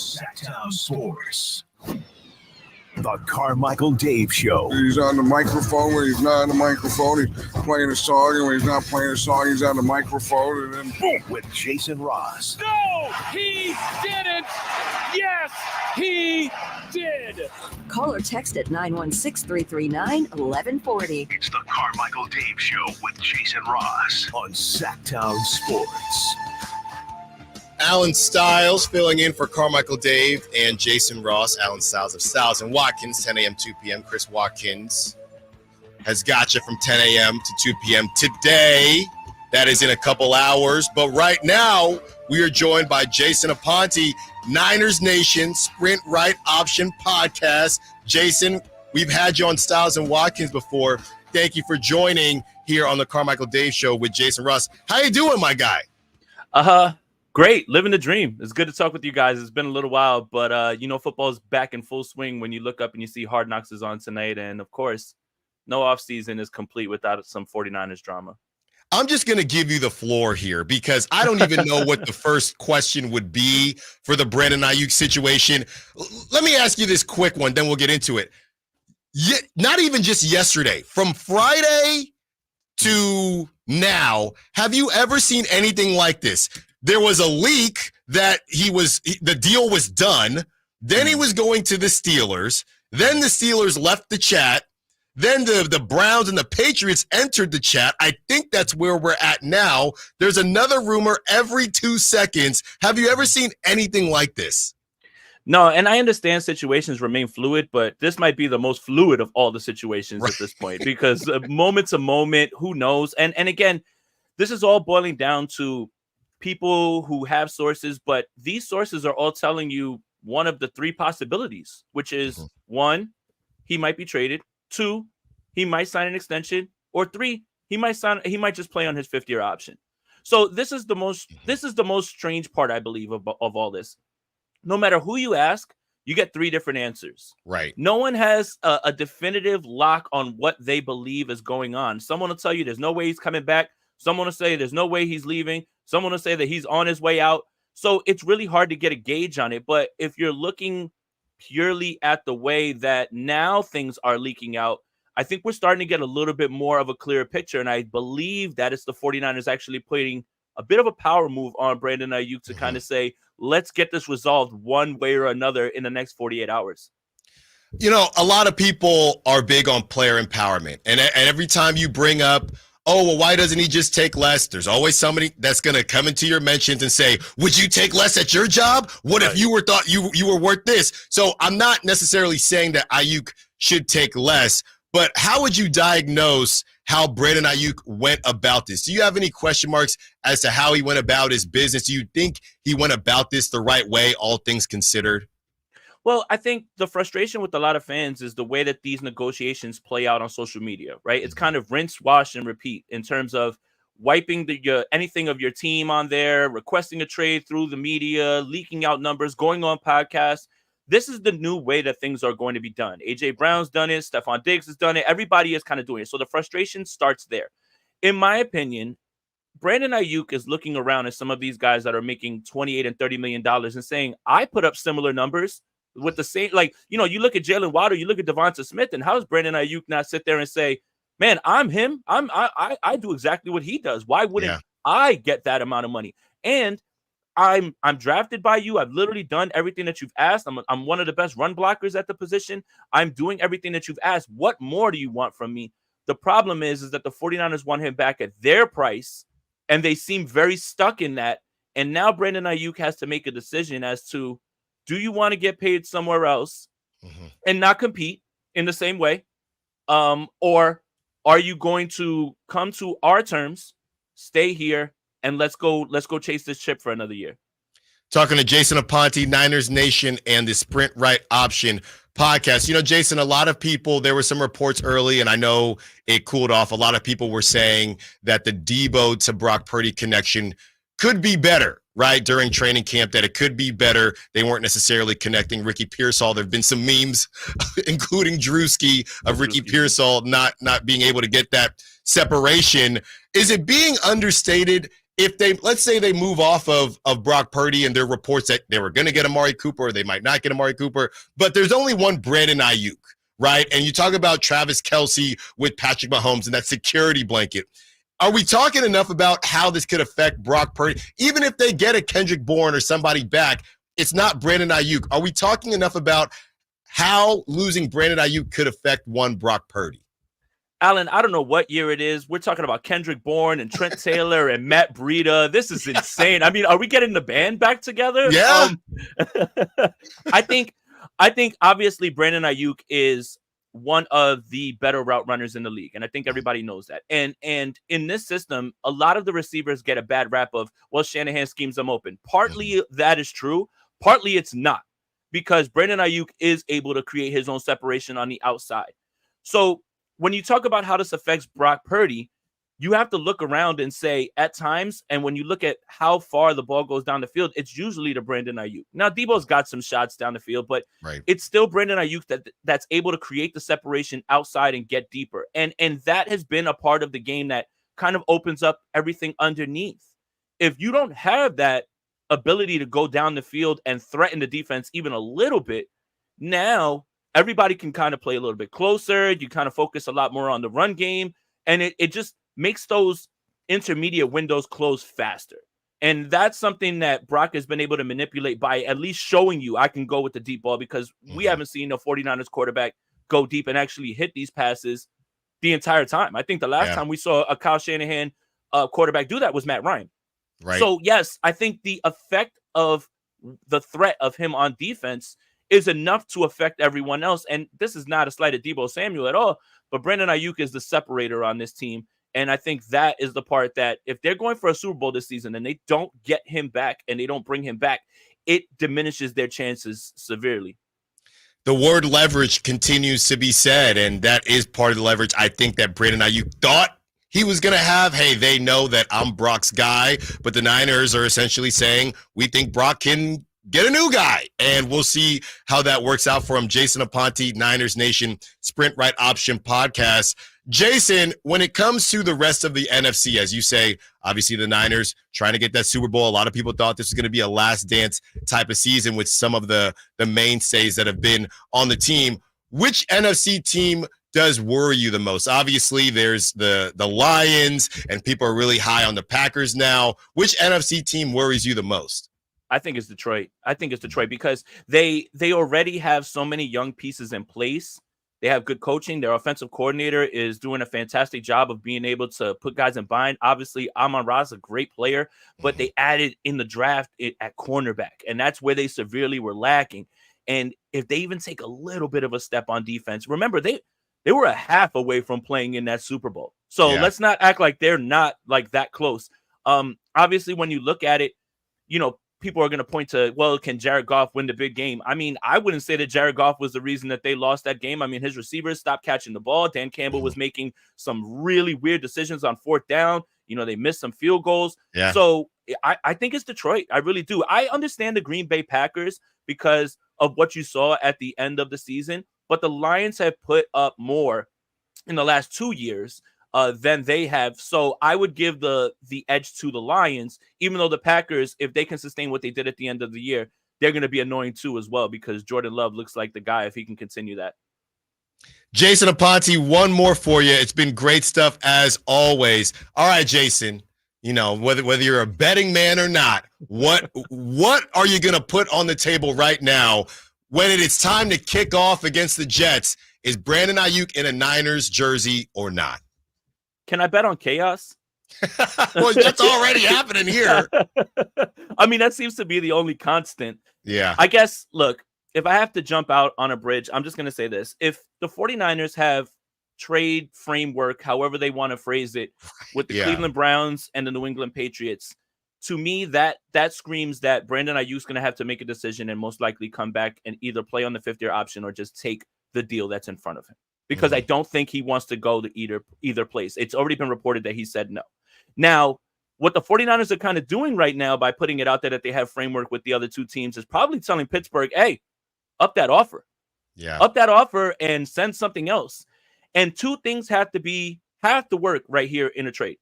SacTown Sports. The Carmichael Dave Show. He's on the microphone when he's not on the microphone. He's playing a song, and when he's not playing a song, he's on the microphone. And then boom, with Jason Ross. No, he didn't. Yes, he did. Call or text at 916-339-1140. It's the Carmichael Dave Show with Jason Ross on SacTown Sports. Alan Stiles filling in for Carmichael Dave and Jason Ross. Alan Stiles of Stiles and Watkins, 10 a.m., 2 p.m. Chris Watkins has got you from 10 a.m. to 2 p.m. today. That is in a couple hours. But right now, we are joined by Jason Aponte, Niners Nation Sprint Right Option Podcast. Jason, we've had you on Stiles and Watkins before. Thank you for joining here on the Carmichael Dave Show with Jason Ross. How you doing, my guy? Great. Living the dream. It's good to talk with you guys. It's been a little while, but football is back in full swing when you look up and you see Hard Knocks is on tonight. And of course, no offseason is complete without some 49ers drama. I'm just going to give you the floor here because I don't even know what the first question would be for the Brandon Aiyuk situation. Let me ask you this quick one, then we'll get into it. Not even just yesterday, from Friday to now, have you ever seen anything like this? There was a leak that the deal was done. Then he was going to the Steelers. Then the Steelers left the chat. Then the Browns and the Patriots entered the chat. I think that's where we're at now. There's another rumor every 2 seconds. Have you ever seen anything like this? No, and I understand situations remain fluid, but this might be the most fluid of all the situations at this point because moment to moment, who knows? And again, this is all boiling down to people who have sources, but these sources are all telling you one of the three possibilities, which is 1, he might be traded. 2, he might sign an extension, or 3, he might just play on his 5th-year option. So this is the most strange part, I believe, of all this. No matter who you ask, you get 3 different answers. Right. No one has a definitive lock on what they believe is going on. Someone will tell you there's no way he's coming back. Someone will say there's no way he's leaving. Someone will say that he's on his way out. So it's really hard to get a gauge on it. But if you're looking purely at the way that now things are leaking out, I think we're starting to get a little bit more of a clearer picture. And I believe that it's the 49ers actually putting a bit of a power move on Brandon Aiyuk to kind of say, let's get this resolved one way or another in the next 48 hours. You know, a lot of people are big on player empowerment. And every time you bring up, oh, well, why doesn't he just take less? There's always somebody that's going to come into your mentions and say, would you take less at your job? What if you thought you were worth this? So I'm not necessarily saying that Aiyuk should take less, but how would you diagnose how Brandon Aiyuk went about this? Do you have any question marks as to how he went about his business? Do you think he went about this the right way, all things considered? Well, I think the frustration with a lot of fans is the way that these negotiations play out on social media, right? It's kind of rinse, wash, and repeat in terms of wiping anything of your team on there, requesting a trade through the media, leaking out numbers, going on podcasts. This is the new way that things are going to be done. A.J. Brown's done it. Stephon Diggs has done it. Everybody is kind of doing it. So the frustration starts there. In my opinion, Brandon Aiyuk is looking around at some of these guys that are making $28 and $30 million and saying, I put up similar numbers with the same, you look at Jalen Waddle, you look at Devonta Smith, and how does Brandon Aiyuk not sit there and say, man, I'm him. I do exactly what he does. Why wouldn't I get that amount of money? And I'm drafted by you. I've literally done everything that you've asked. I'm one of the best run blockers at the position. I'm doing everything that you've asked. What more do you want from me? The problem is that the 49ers want him back at their price, and they seem very stuck in that. And now Brandon Aiyuk has to make a decision as to, do you want to get paid somewhere else and not compete in the same way? Or are you going to come to our terms, stay here, and let's go chase this chip for another year? Talking to Jason Aponte, Niners Nation, and the Sprint Right Option podcast. You know, Jason, a lot of people, there were some reports early, and I know it cooled off. A lot of people were saying that the Debo to Brock Purdy connection could be better, right, during training camp, that it could be better. They weren't necessarily connecting Ricky Pearsall. There have been some memes, including Drewski, of Ricky Pearsall not being able to get that separation. Is it being understated if they, let's say they move off of Brock Purdy and there are reports that they were going to get Amari Cooper or they might not get Amari Cooper, but there's only one Brandon Aiyuk, right? And you talk about Travis Kelce with Patrick Mahomes and that security blanket. Are we talking enough about how this could affect Brock Purdy? Even if they get a Kendrick Bourne or somebody back, it's not Brandon Aiyuk. Are we talking enough about how losing Brandon Aiyuk could affect one Brock Purdy? Alan, I don't know what year it is. We're talking about Kendrick Bourne and Trent Taylor and Matt Breida. This is insane. I mean, are we getting the band back together? Yeah. I think obviously Brandon Aiyuk is one of the better route runners in the league, and I think everybody knows that. And in this system, a lot of the receivers get a bad rap of, well, Shanahan schemes them open. Partly that is true. Partly it's not, because Brandon Aiyuk is able to create his own separation on the outside. So when you talk about how this affects Brock Purdy, you have to look around and say at times, and when you look at how far the ball goes down the field, it's usually to Brandon Aiyuk. Now, Debo's got some shots down the field, but it's still Brandon Aiyuk that's able to create the separation outside and get deeper. And that has been a part of the game that kind of opens up everything underneath. If you don't have that ability to go down the field and threaten the defense even a little bit, now everybody can kind of play a little bit closer. You kind of focus a lot more on the run game, and it just makes those intermediate windows close faster. And that's something that Brock has been able to manipulate by at least showing you I can go with the deep ball, because we haven't seen a 49ers quarterback go deep and actually hit these passes the entire time. I think the last time we saw a Kyle Shanahan quarterback do that was Matt Ryan. Right. So, yes, I think the effect of the threat of him on defense is enough to affect everyone else. And this is not a slight at Deebo Samuel at all, but Brandon Aiyuk is the separator on this team. And I think that is the part that if they're going for a Super Bowl this season and they don't get him back and they don't bring him back, it diminishes their chances severely. The word leverage continues to be said, and that is part of the leverage I think that Brandon Aiyuk thought he was going to have. Hey, they know that I'm Brock's guy, but the Niners are essentially saying, we think Brock can get a new guy, and we'll see how that works out for him. Jason Aponte, Niners Nation Sprint Right Option Podcast. Jason, when it comes to the rest of the NFC, as you say, obviously the Niners trying to get that Super Bowl. A lot of people thought this was going to be a last dance type of season with some of the mainstays that have been on the team. Which NFC team does worry you the most? Obviously, there's the Lions, and people are really high on the Packers now. Which NFC team worries you the most? I think it's Detroit. Because they already have so many young pieces in place. They have good coaching. Their offensive coordinator is doing a fantastic job of being able to put guys in bind. Obviously, Amon-Ra is a great player, but they added in the draft at cornerback, and that's where they severely were lacking. And if they even take a little bit of a step on defense, remember, they were a half away from playing in that Super Bowl. So let's not act like they're not like that close. Obviously, when you look at it, people are going to point to, well, can Jared Goff win the big game? I mean, I wouldn't say that Jared Goff was the reason that they lost that game. I mean, his receivers stopped catching the ball. Dan Campbell was making some really weird decisions on fourth down. They missed some field goals. Yeah. So I think it's Detroit. I really do. I understand the Green Bay Packers because of what you saw at the end of the season, but the Lions have put up more in the last 2 years than they have. So I would give the edge to the Lions, even though the Packers, if they can sustain what they did at the end of the year, they're going to be annoying too as well, because Jordan Love looks like the guy if he can continue that. Jason Aponte, one more for you. It's been great stuff as always. All right, Jason, whether you're a betting man or not, what are you going to put on the table right now when it is time to kick off against the Jets? Is Brandon Aiyuk in a Niners jersey or not? Can I bet on chaos? Well, that's already happening here. I mean, that seems to be the only constant. Yeah. I guess, look, if I have to jump out on a bridge, I'm just going to say this. If the 49ers have trade framework, however they want to phrase it, with the Cleveland Browns and the New England Patriots, to me, that screams that Brandon Aiyuk's going to have to make a decision and most likely come back and either play on the fifth-year option or just take the deal that's in front of him. Because I don't think he wants to go to either place. It's already been reported that he said no. Now, what the 49ers are kind of doing right now by putting it out there that they have framework with the other two teams is probably telling Pittsburgh, hey, up that offer. Yeah. Up that offer and send something else. And two things have to work right here in a trade.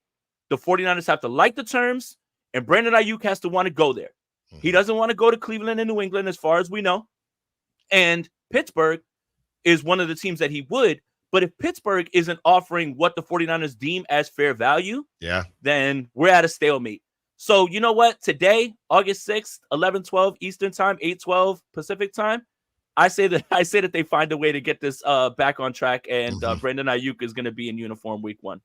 The 49ers have to like the terms, And Brandon Aiyuk has to want to go there. He doesn't want to go to Cleveland and New England as far as we know. And Pittsburgh is one of the teams that he would. But if Pittsburgh isn't offering what the 49ers deem as fair value, then we're at a stalemate. So you know what? Today, August 6th, 11:12 Eastern time, 8:12 Pacific time, I say that they find a way to get this back on track, and Brandon Aiyuk is going to be in uniform week 1.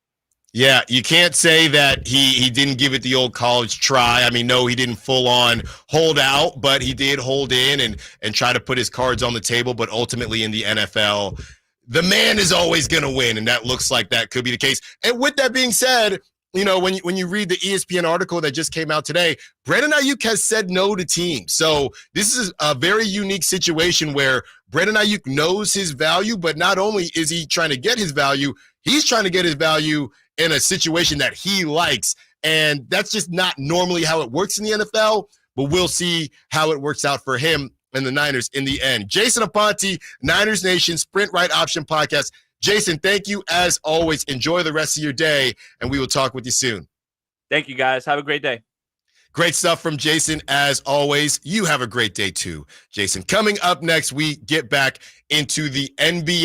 Yeah, you can't say that he didn't give it the old college try. I mean, no, he didn't full on hold out, but he did hold in and try to put his cards on the table. But ultimately in the NFL, the man is always going to win, and that looks like that could be the case. And with that being said, you know, when you read the ESPN article that just came out today, Brandon Aiyuk has said no to teams. So this is a very unique situation where Brandon Aiyuk knows his value, but not only is he trying to get his value, he's trying to get his value in a situation that he likes. And that's just not normally how it works in the NFL, but we'll see how it works out for him and the Niners in the end. Jason Aponte, Niners Nation Sprint Right Option Podcast. Jason, thank you as always. Enjoy the rest of your day, and we will talk with you soon. Thank you, guys. Have a great day. Great stuff from Jason as always. You have a great day too, Jason. Coming up next, we get back into the NBA.